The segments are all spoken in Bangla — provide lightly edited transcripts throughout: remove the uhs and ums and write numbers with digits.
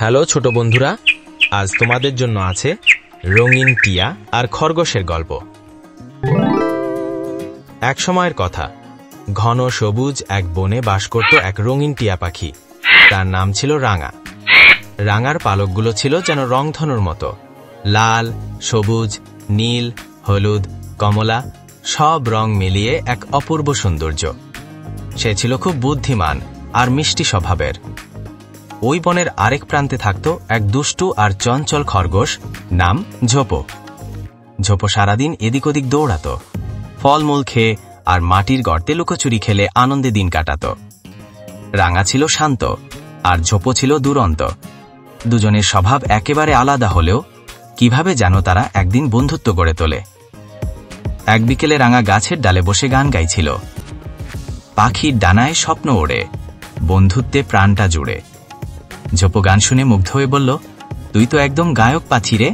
হ্যালো ছোট বন্ধুরা, আজ তোমাদের জন্য আছে রঙিন টিয়া আর খরগোশের গল্প। এক সময়ের কথা, ঘন সবুজ এক বনে বাস করত এক রঙিন টিয়া পাখি। তার নাম ছিল রাঙা। রাঙার পালকগুলো ছিল যেন রংধনুর মতো, লাল, সবুজ, নীল, হলুদ, কমলা, সব রং মিলিয়ে এক অপূর্ব সৌন্দর্য। সে ছিল খুব বুদ্ধিমান আর মিষ্টি স্বভাবের। ওই বনের আরেক প্রান্তে থাকত এক দুষ্টু আর চঞ্চল খরগোশ, নাম ঝোপো। ঝোপো সারাদিন এদিক ওদিক দৌড়াত, ফলমূল খেয়ে আর মাটির গর্তে লুকোচুরি খেলে আনন্দে দিন কাটাত। রাঙা ছিল শান্ত আর ঝোপো ছিল দুরন্ত। দুজনের স্বভাব একেবারে আলাদা হলেও কিভাবে যেন তারা একদিন বন্ধুত্ব গড়ে তোলে। এক বিকেলে রাঙা গাছের ডালে বসে গান গাইছিল। পাখির ডানায় স্বপ্ন ওড়ে, বন্ধুত্বে প্রাণটা জুড়ে। ঝোপো গান শুনে মুগ্ধ হয়ে বলল, তুই তো একদম গায়ক পাখি রে,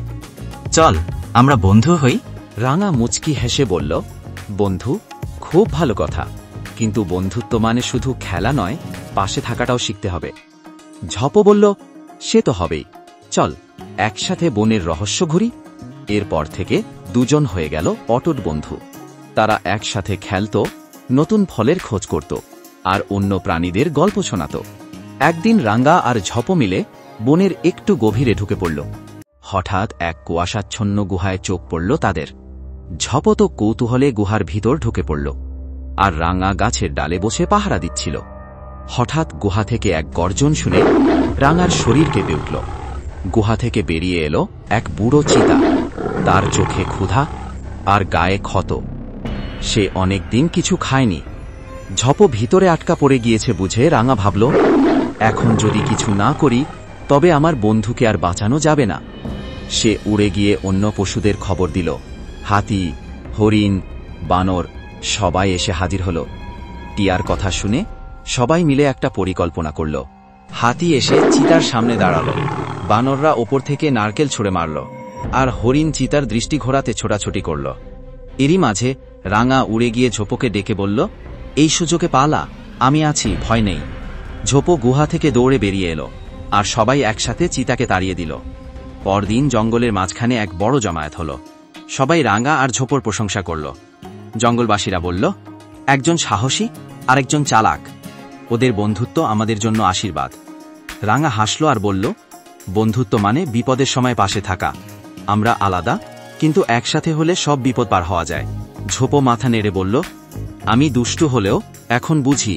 চল আমরা বন্ধু হই। রাঙা মুচকি হেসে বলল, বন্ধু, খুব ভালো কথা, কিন্তু বন্ধুত্ব মানে শুধু খেলা নয়, পাশে থাকাটাও শিখতে হবে। ঝোপো বলল, সে তো হবেই, চল একসাথে বনের রহস্য ঘুরি। এরপর থেকে দুজন হয়ে গেল অটুট বন্ধু। তারা একসাথে খেলত, নতুন ফলের খোঁজ করত আর অন্য প্রাণীদের গল্প শোনাত। একদিন রাঙা আর ঝোপো মিলে বনের একটু গভীরে ঢুকে পড়ল। হঠাৎ এক কুয়াশাচ্ছন্ন গুহায় চোখ পড়ল তাদের। ঝোপো তো কৌতূহলে গুহার ভিতর ঢুকে পড়ল, আর রাঙা গাছের ডালে বসে পাহারা দিচ্ছিল। হঠাৎ গুহা থেকে এক গর্জন শুনে রাঙার শরীর কেঁপে উঠল। গুহা থেকে বেরিয়ে এলো এক বুড়ো চিতা। তার চোখে ক্ষুধা আর গায়ে ক্ষত। সে অনেক দিন কিছু খায়নি। ঝোপো ভিতরে আটকা পড়ে গিয়েছে বুঝে রাঙা ভাবল, এখন যদি কিছু না করি তবে আমার বন্ধুকে আর বাঁচানো যাবে না। সে উড়ে গিয়ে অন্য পশুদের খবর দিল। হাতি, হরিণ, বানর সবাই এসে হাজির হল। টিয়ার কথা শুনে সবাই মিলে একটা পরিকল্পনা করল। হাতি এসে চিতার সামনে দাঁড়ালো, বানররা ওপর থেকে নারকেল ছুঁড়ে মারল, আর হরিণ চিতার দৃষ্টি ঘোরাতে ছোটাছুটি করল। এরই মাঝে রাঙা উড়ে গিয়ে ঝোপোকে ডেকে বলল, এই সুযোগে পালা, আমি আছি, ভয় নেই। ঝোপো গুহা থেকে দৌড়ে বেরিয়ে এলো, আর সবাই একসাথে চিতাকে তাড়িয়ে দিল। পরদিন জঙ্গলের মাঝখানে এক বড় জমায়েত হল। সবাই রাঙা আর ঝোপোর প্রশংসা করল। জঙ্গলবাসীরা বলল, একজন সাহসী আর একজন চালাক, ওদের বন্ধুত্ব আমাদের জন্য আশীর্বাদ। রাঙা হাসল আর বলল, বন্ধুত্ব মানে বিপদের সময় পাশে থাকা। আমরা আলাদা, কিন্তু একসাথে হলে সব বিপদ পার হওয়া যায়। ঝোপো মাথা নেড়ে বলল, আমি দুষ্টু হলেও এখন বুঝি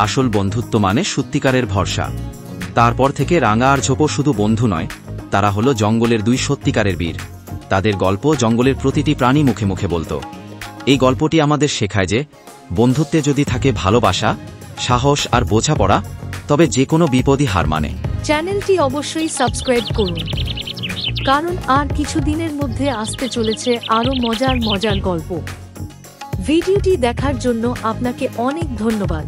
আসল বন্ধুত্ব মানে সত্যিকারের ভরসা। তারপর থেকে রাঙা আর ঝোপো শুধু বন্ধু নয়, তারা হলো জঙ্গলের দুই সত্যিকারের বীর। তাদের গল্প জঙ্গলের প্রতিটি প্রাণী মুখে মুখে বলতো। এই গল্পটি আমাদের শেখায় যে বন্ধুত্বে যদি থাকে ভালোবাসা, সাহস আর বোঝাপড়া, তবে যে কোনো বিপদই হার মানে। চ্যানেলটি অবশ্যই সাবস্ক্রাইব করুন, কারণ আর কিছুদিনের মধ্যে আসতে চলেছে আরো মজার মজার গল্প। ভিডিওটি দেখার জন্য আপনাকে অনেক ধন্যবাদ।